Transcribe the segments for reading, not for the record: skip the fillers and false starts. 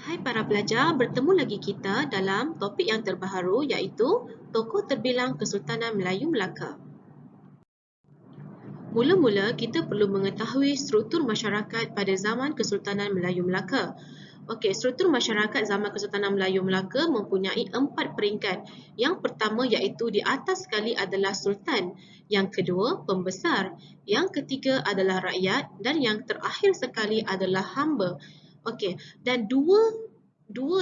Hai para pelajar, bertemu lagi kita dalam topik yang terbaru iaitu Tokoh Terbilang Kesultanan Melayu Melaka. Mula-mula kita perlu mengetahui struktur masyarakat pada zaman Kesultanan Melayu Melaka. Okey, struktur masyarakat zaman Kesultanan Melayu Melaka mempunyai 4 peringkat. Yang pertama iaitu di atas sekali adalah Sultan, yang kedua pembesar, yang ketiga adalah rakyat dan yang terakhir sekali adalah hamba. Okey, dan dua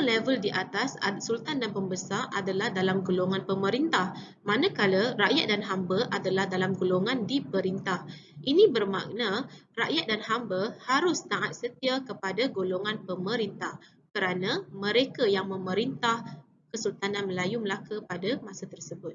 level di atas Sultan dan pembesar adalah dalam golongan pemerintah, manakala rakyat dan hamba adalah dalam golongan diperintah. Ini bermakna rakyat dan hamba harus taat setia kepada golongan pemerintah kerana mereka yang memerintah Kesultanan Melayu Melaka pada masa tersebut.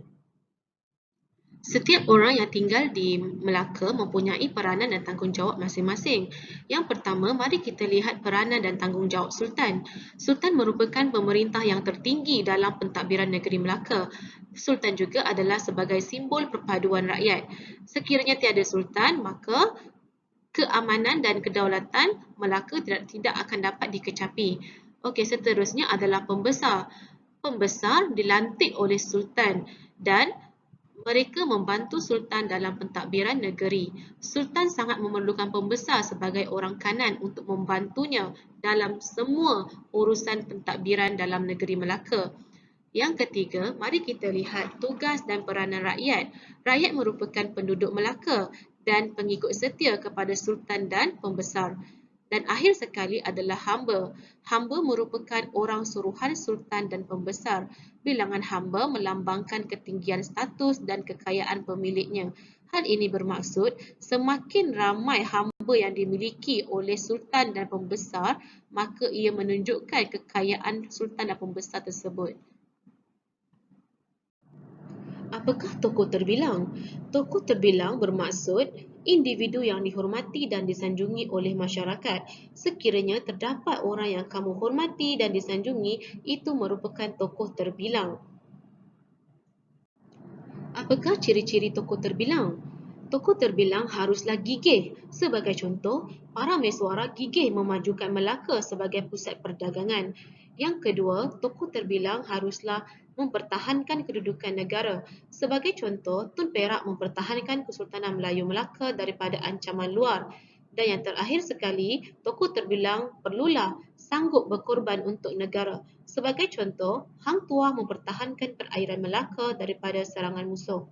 Setiap orang yang tinggal di Melaka mempunyai peranan dan tanggungjawab masing-masing. Yang pertama, mari kita lihat peranan dan tanggungjawab Sultan. Sultan merupakan pemerintah yang tertinggi dalam pentadbiran negeri Melaka. Sultan juga adalah sebagai simbol perpaduan rakyat. Sekiranya tiada Sultan, maka keamanan dan kedaulatan Melaka tidak akan dapat dikecapi. Okey, seterusnya adalah pembesar. Pembesar dilantik oleh Sultan dan mereka membantu Sultan dalam pentadbiran negeri. Sultan sangat memerlukan pembesar sebagai orang kanan untuk membantunya dalam semua urusan pentadbiran dalam negeri Melaka. Yang ketiga, mari kita lihat tugas dan peranan rakyat. Rakyat merupakan penduduk Melaka dan pengikut setia kepada Sultan dan pembesar. Dan akhir sekali adalah hamba. Hamba merupakan orang suruhan Sultan dan pembesar. Bilangan hamba melambangkan ketinggian status dan kekayaan pemiliknya. Hal ini bermaksud semakin ramai hamba yang dimiliki oleh Sultan dan pembesar, maka ia menunjukkan kekayaan Sultan dan pembesar tersebut. Apakah tokoh terbilang? Tokoh terbilang bermaksud individu yang dihormati dan disanjungi oleh masyarakat. Sekiranya terdapat orang yang kamu hormati dan disanjungi, itu merupakan tokoh terbilang. Apakah ciri-ciri tokoh terbilang? Tokoh terbilang haruslah gigih. Sebagai contoh, para mesuara gigih memajukan Melaka sebagai pusat perdagangan. Yang kedua, tokoh terbilang haruslah mempertahankan kedudukan negara. Sebagai contoh, Tun Perak mempertahankan Kesultanan Melayu Melaka daripada ancaman luar. Dan yang terakhir sekali, tokoh terbilang perlulah sanggup berkorban untuk negara. Sebagai contoh, Hang Tuah mempertahankan perairan Melaka daripada serangan musuh.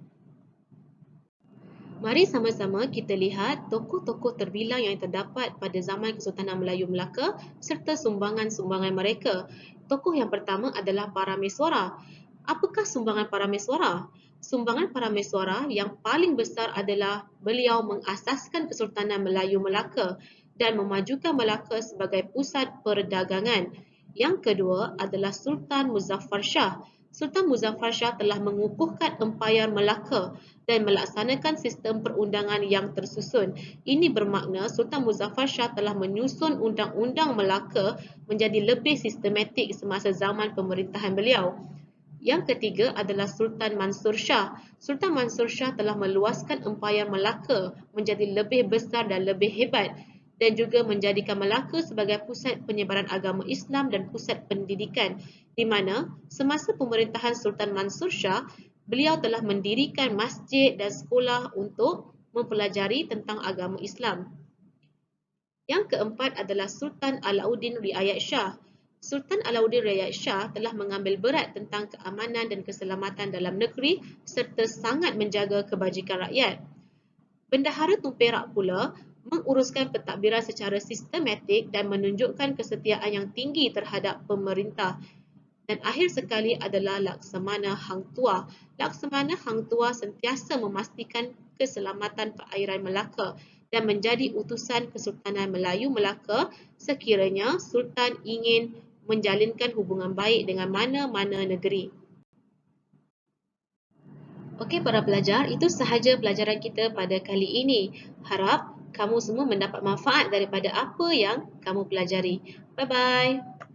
Mari sama-sama kita lihat tokoh-tokoh terbilang yang terdapat pada zaman Kesultanan Melayu Melaka serta sumbangan-sumbangan mereka. Tokoh yang pertama adalah para mesuara. Apakah sumbangan para mesuara? Sumbangan para mesuara yang paling besar adalah beliau mengasaskan Kesultanan Melayu Melaka dan memajukan Melaka sebagai pusat perdagangan. Yang kedua adalah Sultan Muzaffar Shah. Sultan Muzaffar Shah telah mengukuhkan empayar Melaka dan melaksanakan sistem perundangan yang tersusun. Ini bermakna Sultan Muzaffar Shah telah menyusun undang-undang Melaka menjadi lebih sistematik semasa zaman pemerintahan beliau. Yang ketiga adalah Sultan Mansur Shah. Sultan Mansur Shah telah meluaskan empayar Melaka menjadi lebih besar dan lebih hebat dan juga menjadikan Melaka sebagai pusat penyebaran agama Islam dan pusat pendidikan, di mana semasa pemerintahan Sultan Mansur Shah, beliau telah mendirikan masjid dan sekolah untuk mempelajari tentang agama Islam. Yang keempat adalah Sultan Alauddin Riayat Shah. Sultan Alauddin Riayat Shah telah mengambil berat tentang keamanan dan keselamatan dalam negeri serta sangat menjaga kebajikan rakyat. Bendahara Tun Perak pula menguruskan pentadbiran secara sistematik dan menunjukkan kesetiaan yang tinggi terhadap pemerintah. Dan akhir sekali adalah Laksamana Hang Tuah. Laksamana Hang Tuah sentiasa memastikan keselamatan perairan Melaka dan menjadi utusan Kesultanan Melayu Melaka sekiranya Sultan ingin menjalinkan hubungan baik dengan mana-mana negeri. Okey para pelajar, itu sahaja pelajaran kita pada kali ini. Harap kamu semua mendapat manfaat daripada apa yang kamu pelajari. Bye-bye.